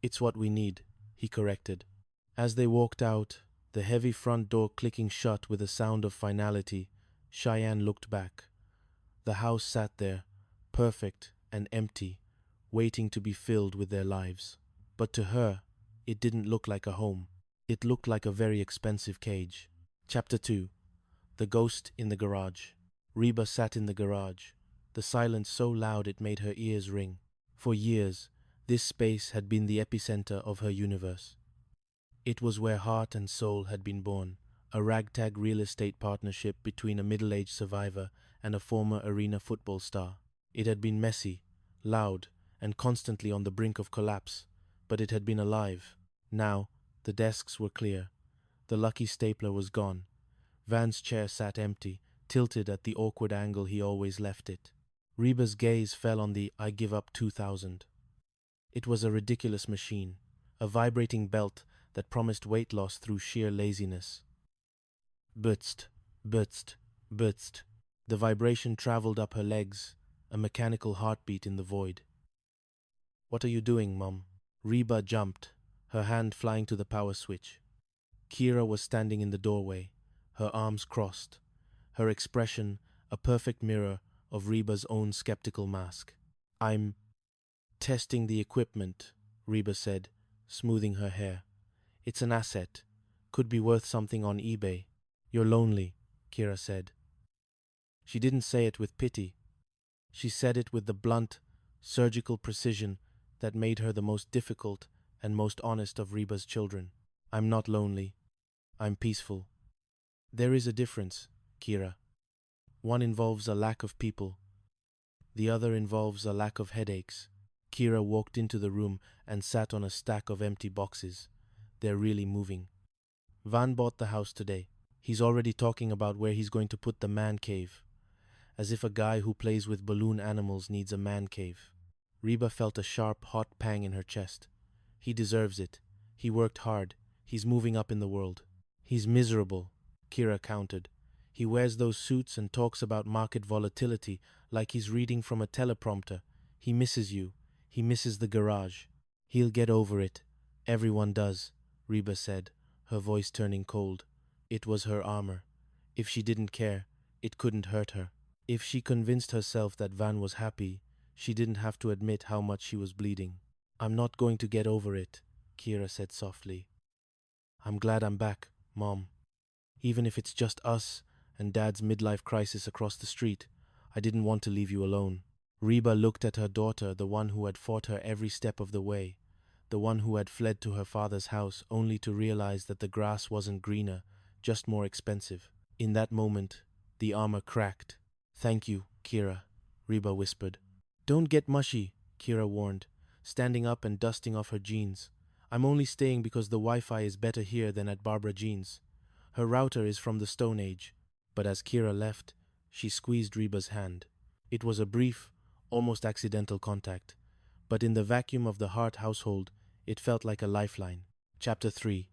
It's what we need, he corrected. As they walked out, the heavy front door clicking shut with a sound of finality, Cheyenne looked back. The house sat there, perfect and empty, waiting to be filled with their lives. But to her, it didn't look like a home. It looked like a very expensive cage. Chapter 2. The Ghost in the Garage. Reba sat in the garage, the silence so loud it made her ears ring. For years, this space had been the epicenter of her universe. It was where Heart and Soul had been born, a ragtag real estate partnership between a middle-aged survivor and a former arena football star. It had been messy, loud, and constantly on the brink of collapse, but it had been alive. Now, the desks were clear. The lucky stapler was gone. Van's chair sat empty, tilted at the awkward angle he always left it. Reba's gaze fell on the "I give up 2000." It was a ridiculous machine, a vibrating belt that promised weight loss through sheer laziness. Butzt, butzt, butzt. The vibration traveled up her legs, a mechanical heartbeat in the void. "What are you doing, Mum?" Reba jumped, her hand flying to the power switch. Kira was standing in the doorway, her arms crossed, her expression a perfect mirror of Reba's own skeptical mask. "I'm testing the equipment," Reba said, smoothing her hair. "It's an asset. Could be worth something on eBay." "You're lonely," Kira said. She didn't say it with pity. She said it with the blunt, surgical precision that made her the most difficult and most honest of Reba's children. "I'm not lonely. I'm peaceful." "There is a difference, Kira. One involves a lack of people. The other involves a lack of headaches." Kira walked into the room and sat on a stack of empty boxes. "They're really moving. Van bought the house today. He's already talking about where he's going to put the man cave. As if a guy who plays with balloon animals needs a man cave." Reba felt a sharp, hot pang in her chest. "He deserves it. He worked hard. He's moving up in the world." "He's miserable," Kira countered. "He wears those suits and talks about market volatility like he's reading from a teleprompter. He misses you. He misses the garage." "He'll get over it. Everyone does," Reba said, her voice turning cold. It was her armor. If she didn't care, it couldn't hurt her. If she convinced herself that Van was happy, she didn't have to admit how much she was bleeding. "I'm not going to get over it," Kira said softly. "I'm glad I'm back, Mom. Even if it's just us and Dad's midlife crisis across the street, I didn't want to leave you alone." Reba looked at her daughter, the one who had fought her every step of the way, the one who had fled to her father's house only to realize that the grass wasn't greener, just more expensive. In that moment, the armor cracked. "Thank you, Kira," Reba whispered. "Don't get mushy," Kira warned, standing up and dusting off her jeans. "I'm only staying because the Wi-Fi is better here than at Barbara Jean's. Her router is from the Stone Age." But as Kira left, she squeezed Reba's hand. It was a brief, almost accidental contact, but in the vacuum of the Hart household, it felt like a lifeline. Chapter 3.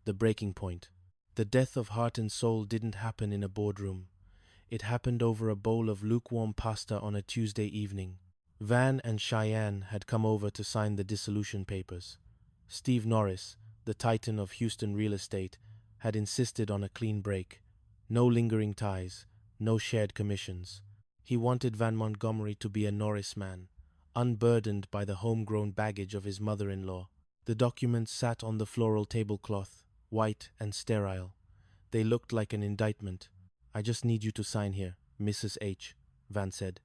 The Breaking Point. The death of Heart and Soul didn't happen in a boardroom. It happened over a bowl of lukewarm pasta on a Tuesday evening. Van and Cheyenne had come over to sign the dissolution papers. Steve Norris, the titan of Houston real estate, had insisted on a clean break. No lingering ties, no shared commissions. He wanted Van Montgomery to be a Norris man, unburdened by the homegrown baggage of his mother-in-law. The documents sat on the floral tablecloth, white and sterile. They looked like an indictment. "I just need you to sign here, Mrs. H," Van said.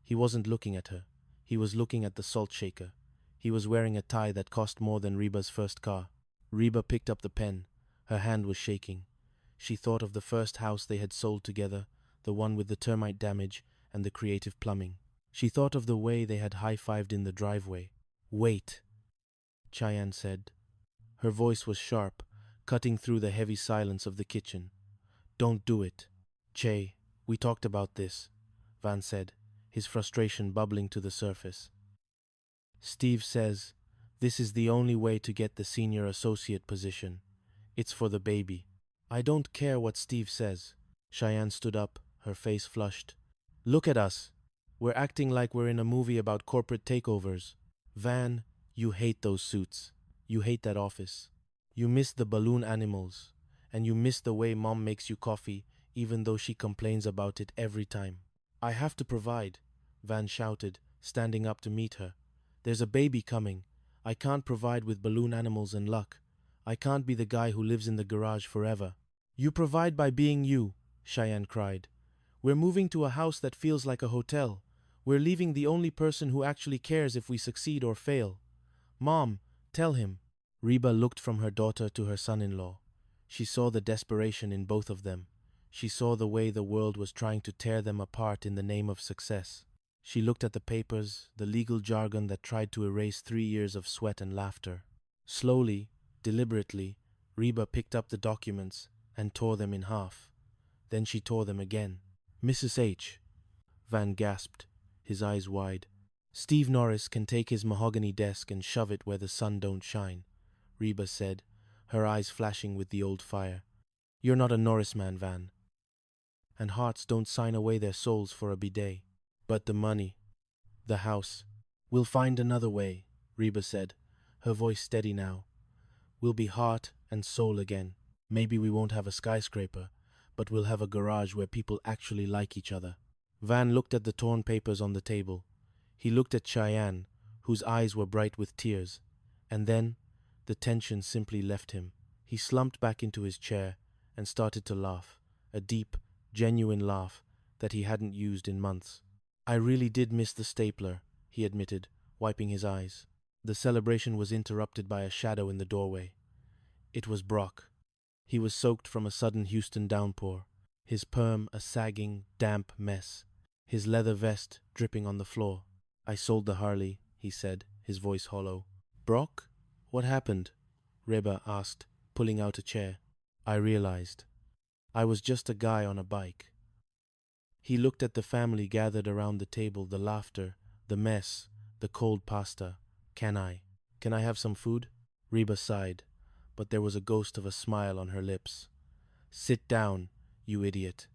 He wasn't looking at her. He was looking at the salt shaker. He was wearing a tie that cost more than Reba's first car. Reba picked up the pen. Her hand was shaking. She thought of the first house they had sold together, the one with the termite damage and the creative plumbing. She thought of the way they had high-fived in the driveway. "Wait," Cheyenne said. Her voice was sharp, cutting through the heavy silence of the kitchen. "Don't do it." "Che, we talked about this," Van said, his frustration bubbling to the surface. "Steve says this is the only way to get the senior associate position. It's for the baby." "I don't care what Steve says." Cheyenne stood up, her face flushed. "Look at us. We're acting like we're in a movie about corporate takeovers. Van, You hate those suits. You hate that office. You miss the balloon animals. And you miss the way Mom makes you coffee, even though she complains about it every time. I have to provide, Van shouted, standing up to meet her. There's a baby coming. I can't provide with balloon animals and luck. I can't be the guy who lives in the garage forever. You provide by being you, Cheyenne cried. We're moving to a house that feels like a hotel. We're leaving the only person who actually cares if we succeed or fail. Mom, tell him. Reba looked from her daughter to her son-in-law. She saw the desperation in both of them. She saw the way the world was trying to tear them apart in the name of success. She looked at the papers, the legal jargon that tried to erase 3 years of sweat and laughter. Slowly, deliberately, Reba picked up the documents and tore them in half. Then she tore them again. Mrs. H. Van gasped, his eyes wide. Steve Norris can take his mahogany desk and shove it where the sun don't shine, Reba said, her eyes flashing with the old fire. You're not a Norris man, Van. And hearts don't sign away their souls for a bidet. But the money, the house. We'll find another way, Reba said, her voice steady now. We'll be heart and soul again. Maybe we won't have a skyscraper, but we'll have a garage where people actually like each other. Van looked at the torn papers on the table. He looked at Cheyenne, whose eyes were bright with tears, and then the tension simply left him. He slumped back into his chair and started to laugh, a deep, genuine laugh that he hadn't used in months. I really did miss the stapler, he admitted, wiping his eyes. The celebration was interrupted by a shadow in the doorway. It was Brock. He was soaked from a sudden Houston downpour, his perm a sagging, damp mess, his leather vest dripping on the floor. I sold the Harley, he said, his voice hollow. Brock? What happened? Reba asked, pulling out a chair. I realized. I was just a guy on a bike. He looked at the family gathered around the table, the laughter, the mess, the cold pasta. Can I have some food? Reba sighed, but there was a ghost of a smile on her lips. Sit down, you idiot.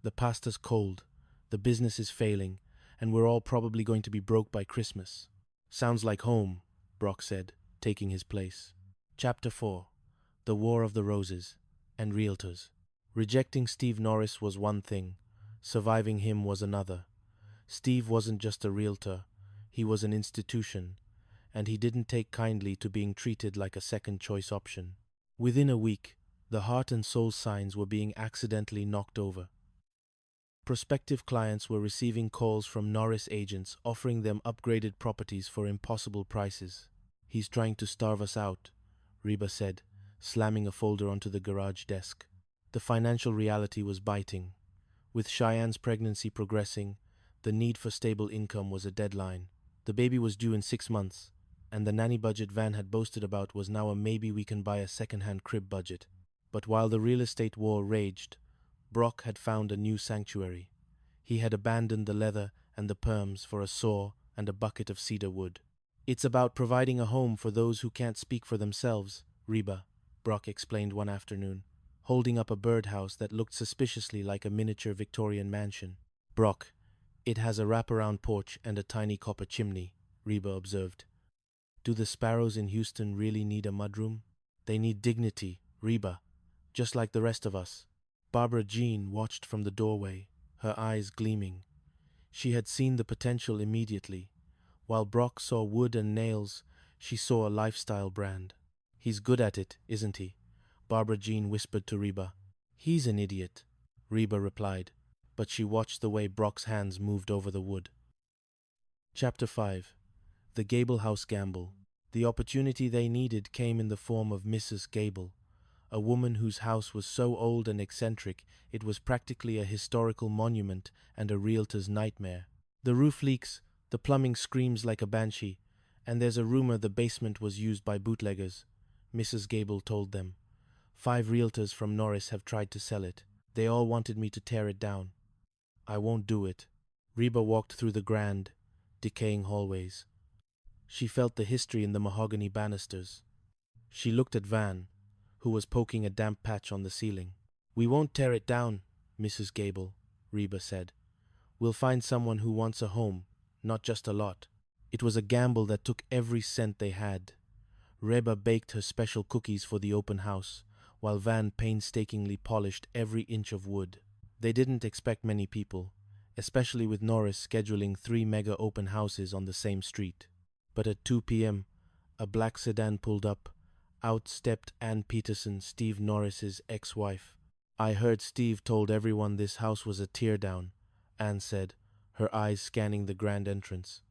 The pasta's cold, the business is failing, and we're all probably going to be broke by Christmas. Sounds like home, Brock said, taking his place. Chapter 4. The War of the Roses and Realtors. Rejecting Steve Norris was one thing. Surviving him was another. Steve wasn't just a realtor. He was an institution, and he didn't take kindly to being treated like a second-choice option. Within a week, the heart and soul signs were being accidentally knocked over. Prospective clients were receiving calls from Norris agents offering them upgraded properties for impossible prices. He's trying to starve us out, Reba said, slamming a folder onto the garage desk. The financial reality was biting. With Cheyenne's pregnancy progressing, the need for stable income was a deadline. The baby was due in 6 months, and the nanny budget Van had boasted about was now a maybe we can buy a second-hand crib budget. But while the real estate war raged, Brock had found a new sanctuary. He had abandoned the leather and the perms for a saw and a bucket of cedar wood. It's about providing a home for those who can't speak for themselves, Reba, Brock explained one afternoon, holding up a birdhouse that looked suspiciously like a miniature Victorian mansion. Brock, it has a wraparound porch and a tiny copper chimney, Reba observed. Do the sparrows in Houston really need a mudroom? They need dignity, Reba, just like the rest of us. Barbara Jean watched from the doorway, her eyes gleaming. She had seen the potential immediately. While Brock saw wood and nails, she saw a lifestyle brand. He's good at it, isn't he? Barbara Jean whispered to Reba. He's an idiot, Reba replied, but she watched the way Brock's hands moved over the wood. Chapter 5. The Gable House Gamble. The opportunity they needed came in the form of Mrs. Gable, a woman whose house was so old and eccentric it was practically a historical monument and a realtor's nightmare. The roof leaks, the plumbing screams like a banshee, and there's a rumor the basement was used by bootleggers, Mrs. Gable told them. 5 realtors from Norris have tried to sell it. They all wanted me to tear it down. I won't do it. Reba walked through the grand, decaying hallways. She felt the history in the mahogany banisters. She looked at Van, who was poking a damp patch on the ceiling. We won't tear it down, Mrs. Gable, Reba said. We'll find someone who wants a home, not just a lot. It was a gamble that took every cent they had. Reba baked her special cookies for the open house, while Van painstakingly polished every inch of wood. They didn't expect many people, especially with Norris scheduling 3 mega open houses on the same street. But at 2 p.m., a black sedan pulled up. Out stepped Ann Peterson, Steve Norris's ex-wife. "I heard Steve told everyone this house was a teardown," Ann said, her eyes scanning the grand entrance.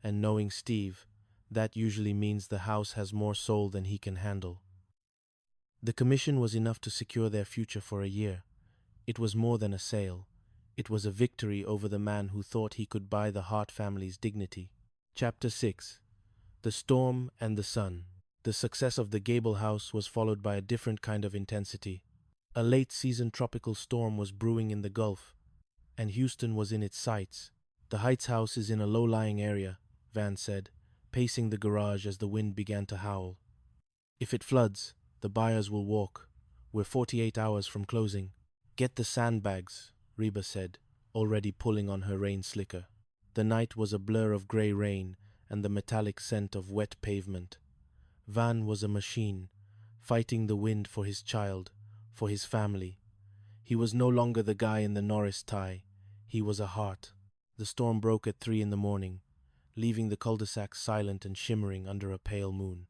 "And knowing Steve, that usually means the house has more soul than he can handle." The commission was enough to secure their future for a year. It was more than a sale. It was a victory over the man who thought he could buy the Hart family's dignity. Chapter 6. The Storm and the Sun. The success of the Gable House was followed by a different kind of intensity. A late-season tropical storm was brewing in the Gulf, and Houston was in its sights. "The Heights house is in a low-lying area," Van said, pacing the garage as the wind began to howl. "If it floods, the buyers will walk. We're 48 hours from closing." "Get the sandbags," Reba said, already pulling on her rain slicker. The night was a blur of gray rain and the metallic scent of wet pavement. Van was a machine, fighting the wind for his child, for his family. He was no longer the guy in the Norris tie. He was a heart. The storm broke at 3 in the morning, leaving the cul-de-sac silent and shimmering under a pale moon.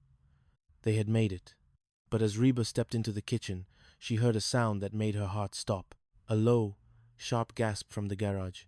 They had made it. But as Reba stepped into the kitchen, she heard a sound that made her heart stop. A low, sharp gasp from the garage.